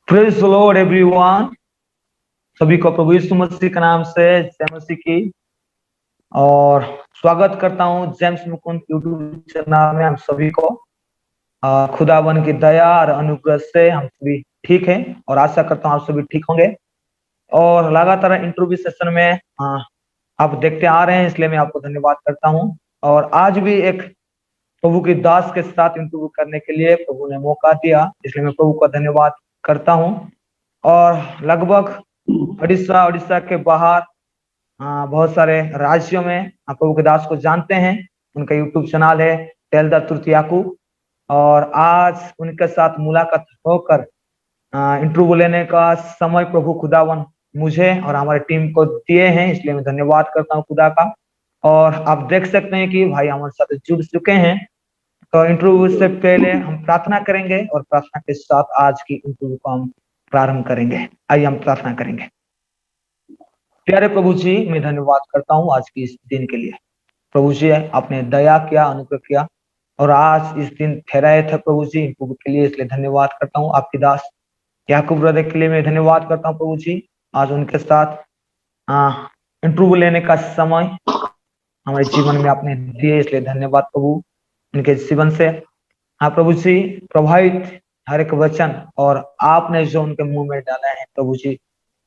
Praise the Lord everyone. सभी को प्रभु यीशु मसीह के नाम से जय मसीह की। और स्वागत करता हूं जेम्स मुकुंद यूट्यूब चैनल में। हम सभी को खुदावन की दया और अनुग्रह से हम सभी ठीक हैं और आशा करता हूं आप सभी ठीक होंगे। और लगातार इंटरव्यू सेशन में आप देखते आ रहे हैं, इसलिए मैं आपको धन्यवाद करता हूं। और आज भी एक प्रभु की दास के साथ इंटरव्यू करने के लिए प्रभु ने मौका दिया, इसलिए मैं प्रभु का धन्यवाद करता हूं। और लगभग उड़ीसा उड़ीसा के बाहर बहुत सारे राज्यों में आप प्रभु के दास को जानते हैं। उनका यूट्यूब चैनल है टेल द ट्रुथ याकूब। और आज उनके साथ मुलाकात होकर इंटरव्यू लेने का समय प्रभु खुदावन मुझे और हमारी टीम को दिए हैं, इसलिए मैं धन्यवाद करता हूँ खुदा का। और आप देख सकते हैं कि भाई हमारे साथ जुड़ चुके हैं। तो इंटरव्यू से पहले हम प्रार्थना करेंगे और प्रार्थना के साथ आज की इंटरव्यू को हम प्रारंभ करेंगे। आइए हम प्रार्थना करेंगे। प्यारे प्रभु जी, मैं धन्यवाद करता हूँ आज की इस दिन के लिए। प्रभु जी, आपने दया किया, अनुग्रह किया और आज इस दिन ठहराए थे प्रभु जी इंटरव्यू के लिए, इसलिए धन्यवाद करता हूँ। आपकी दास याकूब ब्रदर के लिए मैं धन्यवाद करता हूँ प्रभु जी। आज उनके साथ इंटरव्यू लेने का समय हमारे जीवन में आपने दिए, इसलिए धन्यवाद प्रभु उनके जीवन से। हाँ प्रभु जी, प्रभावित हर एक वचन और आपने जो उनके मुंह में डाला है प्रभु जी,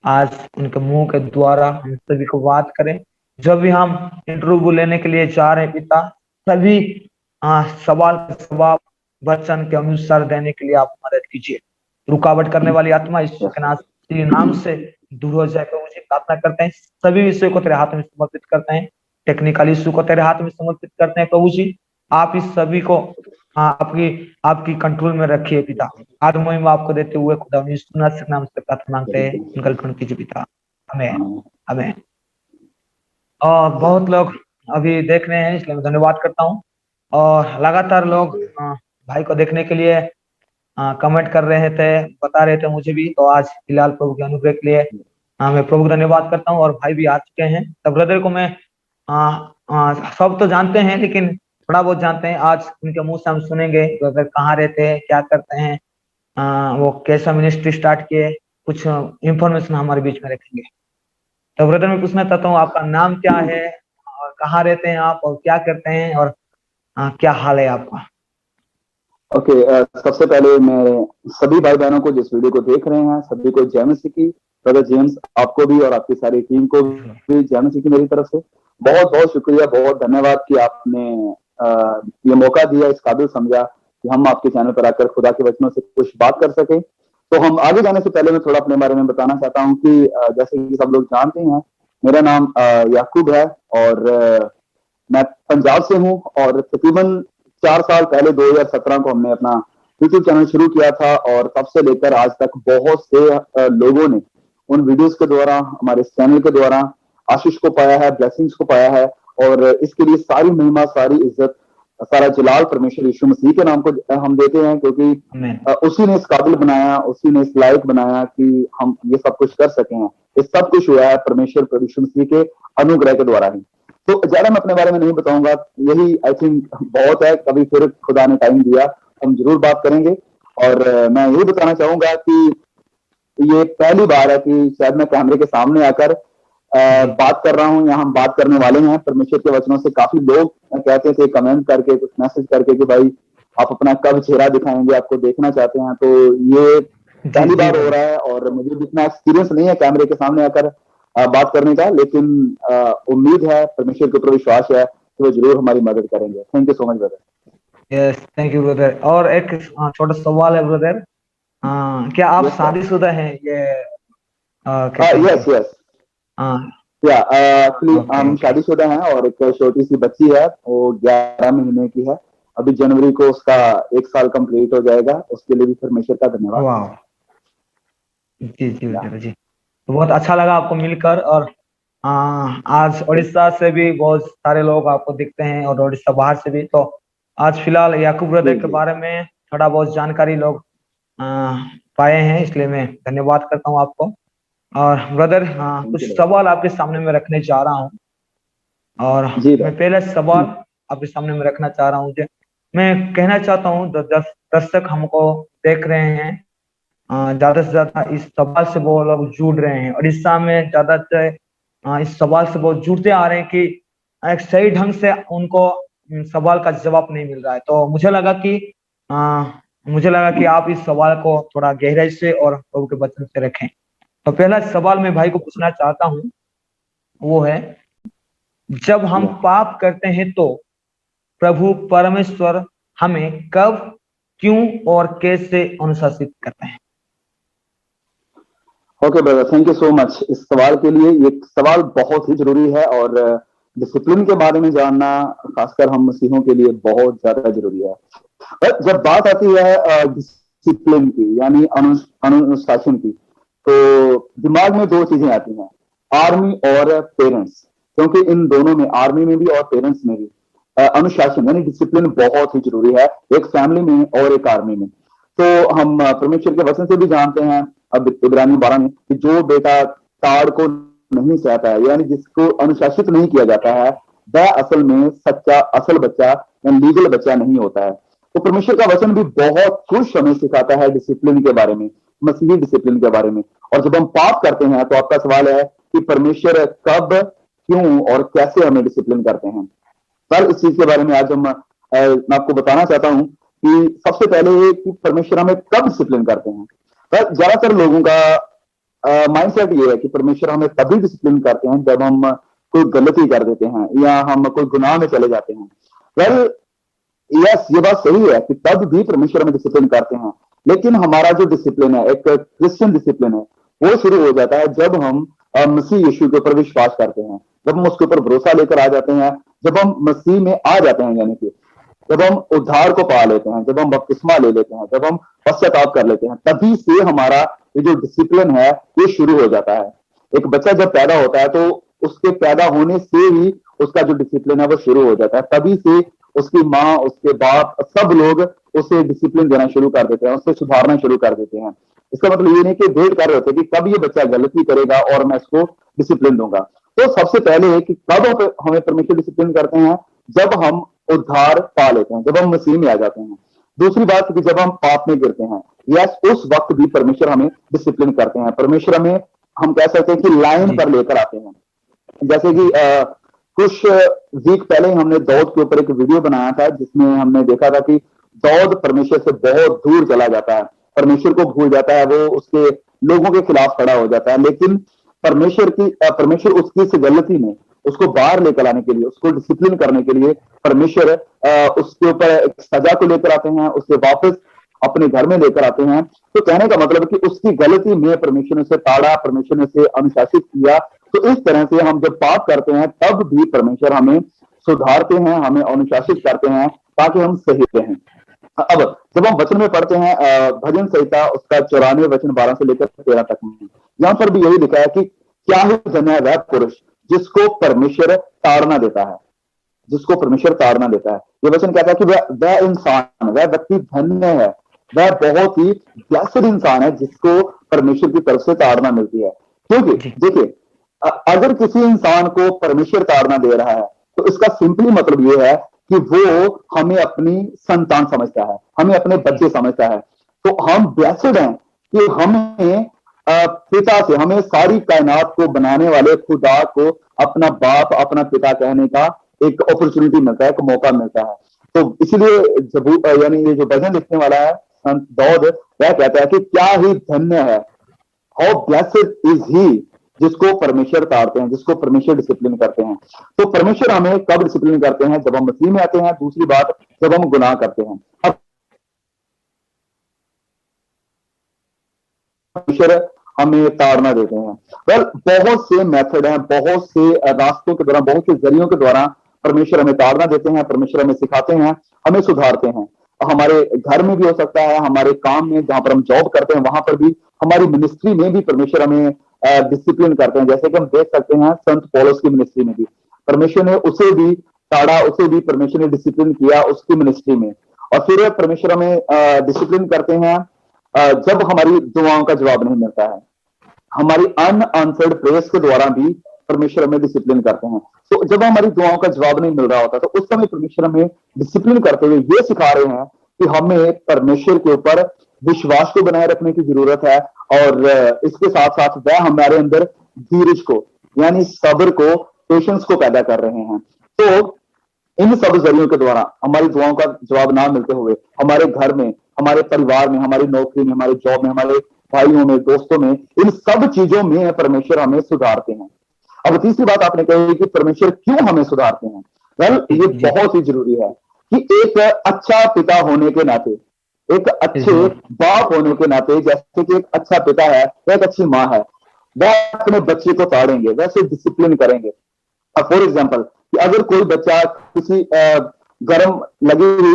आज उनके मुंह के द्वारा हम सभी को बात करें। जब भी हम इंटरव्यू लेने के लिए जा रहे हैं पिता, सभी सवाल का जवाब वचन के अनुसार देने के लिए आप मदद कीजिए। रुकावट करने वाली आत्मा यीशु के नाम से दूर हो जाए प्रभु जी, प्रार्थना करते हैं। सभी विषय को तेरे हाथ में समर्पित करते हैं, टेक्निकल इशू को तेरे हाथ में समर्पित करते हैं प्रभु जी। आप इस सभी को आपकी आपकी कंट्रोल में रखिए पिता। आत्म महिमा आपको देते हुए खुदा यीशु मसीह के नाम से प्रार्थना मांगते हैं, उनका ग्रहण कीजिए पिता। आमीन आमीन। और बहुत लोग अभी देख रहे हैं, इसलिए मैं धन्यवाद करता हूँ। और लगातार लोग भाई को देखने के लिए कमेंट कर रहे थे, बता रहे थे मुझे भी। तो आज फिलहाल प्रभु के अनुग्रह के लिए मैं प्रभु का धन्यवाद करता हूँ। और भाई भी आ चुके हैं। तब ब्रदर को मैं सब तो जानते हैं, लेकिन थोड़ा बहुत जानते हैं। आज उनके मुंह से हम सुनेंगे ब्रदर कहाँ रहते हैं, क्या करते हैं, वो कैसा मिनिस्ट्री स्टार्ट किए, कुछ इंफॉर्मेशन हमारे बीच में रखेंगे। तो ब्रदर मैं पूछना चाहता हूँ, आपका नाम क्या है और कहाँ रहते हैं आप और क्या करते हैं और क्या हाल है आपका? ओके, सबसे पहले मैं सभी भाई बहनों को जिस वीडियो को देख रहे हैं सभी को जय मसीह की। ब्रदर जेम्स, आपको भी और आपकी सारी टीम को भी जय मसीह की मेरी तरफ से। बहुत बहुत शुक्रिया, बहुत धन्यवाद कि आपने ये मौका दिया, इस काबिल समझा कि हम आपके चैनल पर आकर खुदा के वचनों से कुछ बात कर सकें। तो हम आगे जाने से पहले मैं थोड़ा अपने बारे में बताना चाहता हूँ कि जैसे कि सब लोग जानते हैं, मेरा नाम याकूब है और मैं पंजाब से हूँ। और तकरीबन 4 साल पहले 2017 को हमने अपना यूट्यूब चैनल शुरू किया था और तब से लेकर आज तक बहुत से लोगों ने उन वीडियोस के द्वारा, हमारे चैनल के द्वारा आशीष को पाया है, ब्लेसिंग्स को पाया है। और इसके लिए सारी महिमा, सारी इज्जत, सारा जलाल परमेश्वर यीशु मसीह के नाम को हम देते हैं, क्योंकि उसी ने इस काबिल बनाया, उसी ने इस लायक बनाया कि हम ये सब कुछ कर सके हैं। ये सब कुछ हुआ है परमेश्वर यीशु मसीह के अनुग्रह के द्वारा ही। तो ज्यादा मैं अपने बारे में नहीं बताऊंगा, यही आई थिंक बहुत है। कभी फिर खुदा ने टाइम दिया हम जरूर बात करेंगे। और मैं यही बताना चाहूंगा कि ये पहली बार है कि शायद मैं कैमरे के सामने आकर बात कर रहा हूँ, या हम बात करने वाले हैं परमेश्वर के वचनों से। काफी लोग कहते थे कमेंट करके, कुछ मैसेज करके कि भाई आप अपना कब चेहरा दिखाएंगे, आपको देखना चाहते हैं। तो ये पहली बार हो रहा है और मुझे जितना एक्सपीरियंस नहीं है कैमरे के सामने आकर बात करने का, लेकिन उम्मीद है, परमेश्वर के ऊपर विश्वास है कि वो जरूर हमारी मदद करेंगे। Thank you so much brother. Yes, thank you brother. और एक छोटा सवाल है ब्रदर, क्या आप शादीशुदा हैं? ये यस यस या एक्चुअली हम शादीशुदा हैं और एक छोटी सी बच्ची है, वो 11 महीने की है। अभी जनवरी को उसका 1 साल कंप्लीट हो जाएगा। उसके लिए भी परमेश्वर का धन्यवाद। जी जी जी, तो बहुत अच्छा लगा आपको मिलकर। और आज उड़ीसा से भी बहुत सारे लोग आपको दिखते हैं और उड़ीसा बाहर से भी। तो आज फिलहाल याकूब ब्रदर के बारे में थोड़ा बहुत जानकारी लोग पाए हैं, इसलिए मैं धन्यवाद करता हूँ आपको। और ब्रदर कुछ सवाल आपके सामने में रखने जा रहा हूँ। और मैं पहला सवाल आपके सामने में रखना चाह रहा हूँ। मैं कहना चाहता हूँ दर्शक हमको देख रहे हैं, ज्यादा से ज्यादा इस सवाल से वो लोग जुड़ रहे हैं, और इस समय ज्यादातर इस सवाल से बहुत जुड़ते आ रहे हैं कि एक सही ढंग से उनको सवाल का जवाब नहीं मिल रहा है। तो मुझे लगा कि आप इस सवाल को थोड़ा गहराई से और प्रभु के वचन से रखें। तो पहला सवाल मैं भाई को पूछना चाहता हूँ, वो है, जब हम पाप करते हैं तो प्रभु परमेश्वर हमें कब, क्यों और कैसे अनुशासित करते हैं? Okay brother, thank you so much इस सवाल के लिए। ये सवाल बहुत ही जरूरी है और डिसिप्लिन के बारे में जानना खासकर हम मसीहों के लिए बहुत ज्यादा जरूरी है। पर जब बात आती है डिसिप्लिन की यानी अनुशासन की, तो दिमाग में दो चीजें आती हैं, आर्मी और पेरेंट्स। क्योंकि इन दोनों में, आर्मी में भी और पेरेंट्स में भी, अनुशासन यानी डिसिप्लिन बहुत ही जरूरी है, एक फैमिली में और एक आर्मी में। तो हम परमेश्वर के वचन से भी जानते हैं, अब इब्रानी 12 में, कि जो बेटा ताड़ को नहीं सहता है यानी जिसको अनुशासित नहीं किया जाता है, वह असल में सच्चा असल बच्चा या लीगल बच्चा नहीं होता है। तो परमेश्वर का वचन भी बहुत कुछ हमें सिखाता है डिसिप्लिन के बारे में, मसीही डिसिप्लिन के बारे में। और जब हम पाप करते हैं तो आपका सवाल है कि परमेश्वर कब, क्यों और कैसे हमें डिसिप्लिन करते हैं। कल इस चीज के बारे में आज मैं आपको बताना चाहता हूं कि सबसे पहले कि परमेश्वर हमें कब डिसिप्लिन करते हैं। पर ज्यादातर लोगों का माइंडसेट ये है कि परमेश्वर हमें तभी डिसिप्लिन करते हैं जब हम कोई गलती कर देते हैं या हम कोई गुनाह में चले जाते हैं। वेल यस, ये बात सही है कि तब भी परमेश्वर हमें डिसिप्लिन करते हैं, लेकिन हमारा जो डिसिप्लिन है, एक क्रिश्चियन डिसिप्लिन है, वो शुरू हो जाता है जब हम मसीह यीशु के ऊपर विश्वास करते हैं, जब हम उसके ऊपर भरोसा लेकर आ जाते हैं, जब हम मसीह में आ जाते हैं, यानी कि जब हम उद्धार को पा लेते हैं, जब हम बपतिस्मा ले लेते हैं, जब हम पश्चाताप कर लेते हैं, तभी से हमारा ये जो डिसिप्लिन है ये शुरू हो जाता है। एक बच्चा जब पैदा होता है तो उसके पैदा होने से ही उसका जो डिसिप्लिन है वो शुरू हो जाता है। तभी से उसकी माँ, उसके बाप, सब लोग उसे डिसिप्लिन देना शुरू कर देते हैं, उसे सुधारना शुरू कर देते हैं। इसका मतलब ये नहीं कि वेट कर रहे होते कि कब ये बच्चा गलती करेगा और मैं इसको डिसिप्लिन दूंगा। तो सबसे पहले है कि कब हमें परमेश्वर डिसिप्लिन करते हैं, जब हम उद्धार पा लेते हैं, जब हम मसीह में आ जाते हैं। दूसरी बात कि जब हम पाप में गिरते हैं, यस, उस वक्त भी परमेश्वर हमें डिसिप्लिन करते हैं। परमेश्वर हमें, हम कह सकते हैं कि लाइन पर लेकर आते हैं। जैसे कि कुछ वीक पहले हमने दाऊद के ऊपर एक वीडियो बनाया था जिसमें हमने देखा था कि दाऊद परमेश्वर से बहुत दूर चला जाता है, परमेश्वर को भूल जाता है, वो उसके लोगों के खिलाफ खड़ा हो जाता है। लेकिन परमेश्वर उसकी इस गलती में उसको बाहर लेकर आने के लिए, उसको डिसिप्लिन करने के लिए परमेश्वर उसके ऊपर एक सजा को लेकर आते हैं, उसे वापस अपने घर में लेकर आते हैं। तो कहने का मतलब कि उसकी गलती में परमेश्वर ने उसे ताड़ा, परमेश्वर ने उसे अनुशासित किया। तो इस तरह से हम जब पाप करते हैं तब भी परमेश्वर हमें सुधारते हैं, हमें अनुशासित करते हैं ताकि हम सही रहें। अब जब हम वचन में पढ़ते हैं भजन संहिता उसका 94 वचन 12 से लेकर 13 तक में, यहाँ पर भी यही लिखा है कि क्या ही धन्य है वह पुरुष जिसको परमेश्वर ताड़ना देता है, जिसको परमेश्वर ताड़ना देता है। ये वचन कहता है कि वह इंसान, वह व्यक्ति धन्य है, वह बहुत ही ब्लेस्ड इंसान है जिसको परमेश्वर की तरफ से ताड़ना मिलती है। क्योंकि देखिए, अगर किसी इंसान को परमेश्वर ताड़ना दे रहा है तो इसका सिंपली मतलब ये है कि वो हमें अपनी संतान समझता है, हमें अपने बच्चे समझता है। तो हम ब्लेस्ड हैं कि हमें पिता से, हमें सारी कायनात को बनाने वाले खुदा को अपना बाप, अपना पिता कहने का एक अपॉर्चुनिटी मिलता है, एक मौका मिलता है। तो इसीलिए यानी ये जो भजन लिखने वाला है संत दाऊद, वह कहता है कि क्या ही धन्य है, हाउ ब्लेस्ड इज ही, जिसको परमेश्वर ताड़ते हैं, जिसको परमेश्वर डिसिप्लिन करते हैं। तो परमेश्वर हमें कब डिसिप्लिन करते हैं? जब हम मसीह में आते हैं। दूसरी बात, जब हम गुनाह करते हैं। अब परमेश्वर हमें ताड़ना देते हैं। वेल, बहुत से मेथड हैं, बहुत से रास्तों के द्वारा, बहुत से जरियों के द्वारा परमेश्वर हमें ताड़ना देते हैं, परमेश्वर हमें सिखाते हैं, हमें सुधारते हैं। हमारे घर में भी हो सकता है, हमारे काम में जहां पर हम जॉब करते हैं वहां पर भी, हमारी मिनिस्ट्री में भी परमेश्वर हमें डिसिप्लिन करते हैं। जैसे कि हम देख सकते हैं संत पौलुस की मिनिस्ट्री में भी परमेश्वर ने उसे भी ताड़ा, उसे भी परमेश्वर ने डिसिप्लिन किया उसकी मिनिस्ट्री में। और फिर परमेश्वर हमें डिसिप्लिन करते हैं जब हमारी दुआओं का जवाब नहीं मिलता है, हमारी अनआंसर्ड प्रेयर्स के द्वारा भी परमेश्वर हमें डिसिप्लिन करते हैं। तो जब हमारी दुआओं का जवाब नहीं मिल रहा होता तो उस समय परमेश्वर हमें डिसिप्लिन करते हुए ये सिखा रहे हैं कि हमें परमेश्वर के ऊपर विश्वास को बनाए रखने की जरूरत है, और इसके साथ साथ वह हमारे अंदर धीरज को, यानी सब्र को, पेशेंस को पैदा कर रहे हैं। तो इन सब जरियों के द्वारा हमारी दुआओं का जवाब ना मिलते हुए हमारे घर में, हमारे परिवार में, हमारी नौकरी में, हमारे जॉब में, हमारे भाइयों में, दोस्तों में, इन सब चीजों में परमेश्वर हमें सुधारते हैं। अब तीसरी बात आपने कही कि परमेश्वर क्यों हमें सुधारते हैं। वेल, ये बहुत ही जरूरी है कि एक अच्छा पिता होने के नाते, एक अच्छे बाप होने के नाते, जैसे कि एक अच्छा पिता है, एक अच्छी माँ है, वह अपने बच्चे को ताड़ेंगे, वैसे डिसिप्लिन करेंगे। फॉर एग्जाम्पल, कि अगर कोई बच्चा किसी गर्म लगी हुई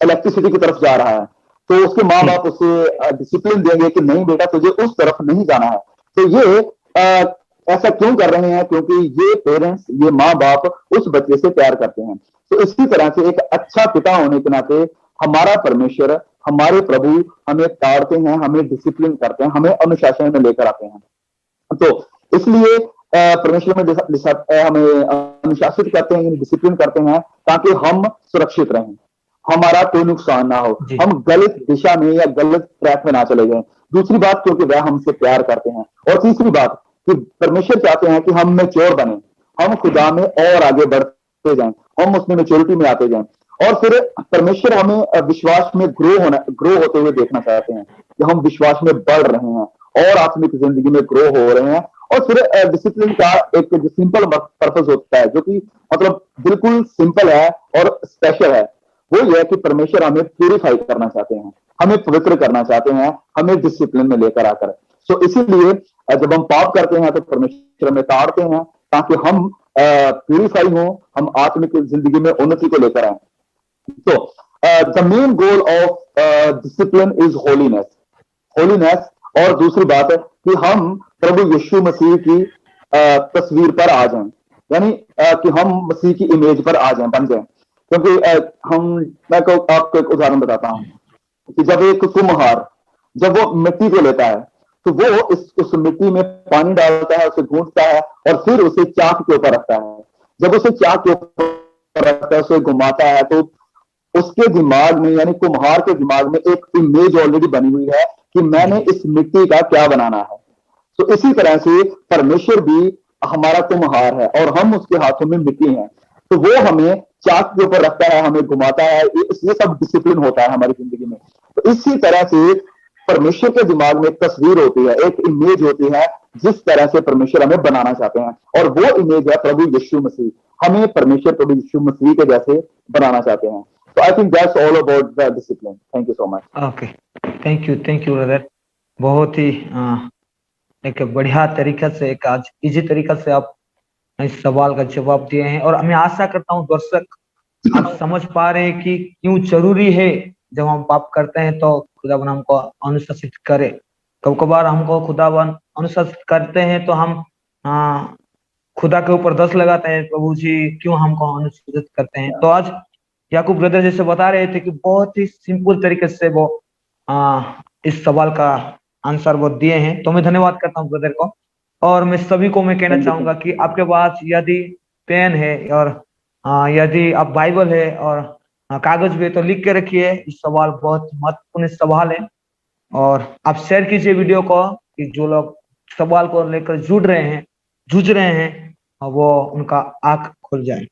इलेक्ट्रिसिटी की तरफ जा रहा है, तो उसके माँ बाप उसे डिसिप्लिन देंगे कि नहीं बेटा, तुझे उस तरफ नहीं जाना है। तो ये ऐसा क्यों कर रहे हैं? क्योंकि ये पेरेंट्स, ये माँ बाप उस बच्चे से प्यार करते हैं। तो इसी तरह से एक अच्छा पिता होने के नाते हमारा परमेश्वर, हमारे प्रभु हमें ताड़ते हैं, हमें डिसिप्लिन करते हैं, हमें अनुशासन में लेकर आते हैं। तो इसलिए परमेश्वर में हमें अनुशासित करते हैं, डिसिप्लिन करते हैं, ताकि हम सुरक्षित रहें, हमारा कोई नुकसान ना हो, हम गलत दिशा में या गलत ट्रैक में ना चले जाएं। दूसरी बात, क्योंकि वह हमसे प्यार करते हैं। और तीसरी बात कि परमेश्वर चाहते हैं कि हम मैच्योर बने, हम खुदा में और आगे बढ़ते जाएं, हम उसमें मैच्योरिटी में आते जाएं। और फिर परमेश्वर हमें विश्वास में ग्रो होते हुए देखना चाहते हैं, कि हम विश्वास में बढ़ रहे हैं और आत्मिक जिंदगी में ग्रो हो रहे हैं। और फिर डिसिप्लिन का एक जो सिंपल पर्पस होता है, जो कि मतलब बिल्कुल सिंपल है और स्पेशल है, वो यह है कि परमेश्वर हमें प्यूरिफाई करना चाहते हैं, हमें पवित्र करना चाहते हैं, हमें डिसिप्लिन में लेकर आकर। सो इसीलिए जब हम पाप करते हैं तो परमेश्वर हमें ताड़ते हैं, ताकि हम प्यूरिफाई हो, हम आत्मिक जिंदगी में उन्नति को लेकर आए। तो the main goal of discipline is holiness. और दूसरी बात है कि हम प्रभु यीशु मसीह की तस्वीर पर आ जाएं, यानी कि हम मसीह की इमेज पर आ जाएं, बन जाएं। क्योंकि मैं आपको एक उदाहरण बताता हूं कि जब एक कुम्हार, जब वो मिट्टी को लेता है, तो वो उस मिट्टी में पानी डालता है, उसे गूंथता है और फिर उसे चाक के ऊपर रखता है। जब उसे चाक के ऊपर रखता है, उसे घुमाता है, तो उसके दिमाग में, यानी कुम्हार के दिमाग में एक इमेज ऑलरेडी बनी हुई है कि मैंने इस मिट्टी का क्या बनाना है। तो इसी तरह से परमेश्वर भी हमारा कुम्हार है और हम उसके हाथों में मिट्टी हैं। तो वो हमें चाक के ऊपर रखता है, हमें घुमाता है, ये सब डिसिप्लिन होता है हमारी जिंदगी में। तो इसी तरह से परमेश्वर के दिमाग में एक तस्वीर होती है, एक इमेज होती है, जिस तरह से परमेश्वर हमें बनाना चाहते हैं, और वो इमेज है प्रभु यीशु मसीह। हमें परमेश्वर प्रभु यीशु मसीह के जैसे बनाना चाहते हैं। So I think that's all about the discipline. Thank you so much. Okay, thank you brother। बहुत ही एक बढ़िया तरीका से, एक आज इजी तरीका से आप इस सवाल का जवाब दिए हैं, और मैं आशा करता हूँ दर्शक आप समझ पा रहे हैं कि क्यों जरूरी है जब हम पाप करते हैं तो खुदावन हमको अनुशासित करे। कब कभार हमको खुदावन अनुशासित करते हैं तो हम खुदा के ऊपर दोष लगाते हैं, प्रभु जी क्यों हमको अनुशासित करते हैं। तो आज याकूब ब्रदर जैसे बता रहे थे कि बहुत ही सिंपल तरीके से वो इस सवाल का आंसर वो दिए हैं। तो मैं धन्यवाद करता हूँ ब्रदर को। और मैं सभी को मैं कहना चाहूंगा कि आपके पास यदि पेन है और यदि आप बाइबल है और कागज भी है तो लिख के रखिए। इस सवाल बहुत महत्वपूर्ण सवाल है, और आप शेयर कीजिए वीडियो को कि जो लोग सवाल को लेकर जूझ रहे हैं वो उनका आंख खुल जाए।